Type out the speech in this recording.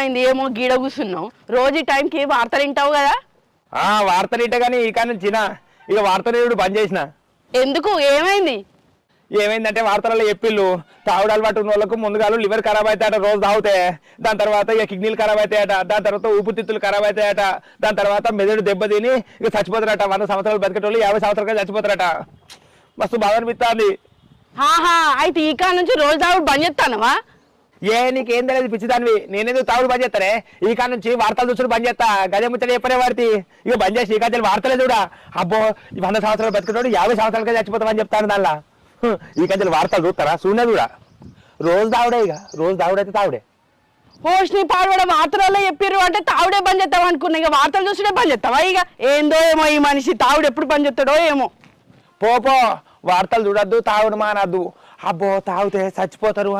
ఏమైంది ఏమో గీడ కూర్చున్నావు రోజు ఈ టైంకి వార్తలు వింటావు కదా వార్తలు ఇంట కానీ ఈ కానీ చిన్న ఇక వార్తలు బంద్ చేసిన. ఎందుకు ఏమైంది ఏమైందంటే వార్తలలో చెప్పిళ్ళు తాగుడు అలవాటు ఉన్న వాళ్ళకు ముందుగా లివర్ ఖరాబ్ అవుతాయట రోజు తాగితే, దాని తర్వాత ఇక కిడ్నీలు ఖరాబ్ అవుతాయట, దాని తర్వాత ఊపిరితిత్తులు ఖరాబ్ అవుతాయట, దాని తర్వాత మెదడు దెబ్బతిని ఇక చచ్చిపోతారట. 100 సంవత్సరాలు బతికేటోళ్ళు 50 సంవత్సరాలు చచ్చిపోతారట. మస్తు బాధ అనిపిస్తుంది. అయితే ఈ కాడ నుంచి రోజు తాగుడు బంద్ చేస్తానవా? నీకేం తెలియదు పిచ్చిదానివి, నేనేందుకు తాగుడు బంద్ చేస్తానే? ఈ కాడ నుంచి వార్తలు చూసుడు బంద్ చేస్తా. గదే ముచ్చట చెప్పనే వాడితే ఇక బంద్ చేసి ఈ కాడ వార్తలే చూడా. అబ్బో 100 సంవత్సరాలు బతికేటోడు 50 సంవత్సరాలకే చచ్చిపోతామని చెప్తాను. దానిలా ఈ కథలు వార్తలు చూస్తారా? చూడనే కూడా రోజు తావుడే, ఇక రోజు తావుడైతే తావుడే. నీ పాడబడ వార్తలలో చెప్పిర్రు అంటే తావుడే బంద్ చేస్తావు అనుకున్నా, ఇక వార్తలు చూసుడే బంద్ చేస్తావా? ఇక ఏందో ఏమో ఈ మనిషి తావుడు ఎప్పుడు బంద్ చేస్తాడో ఏమో. పో వార్తలు చూడద్దు, తాగుడు మానద్దు. అబ్బో తాగితే చచ్చిపోతారు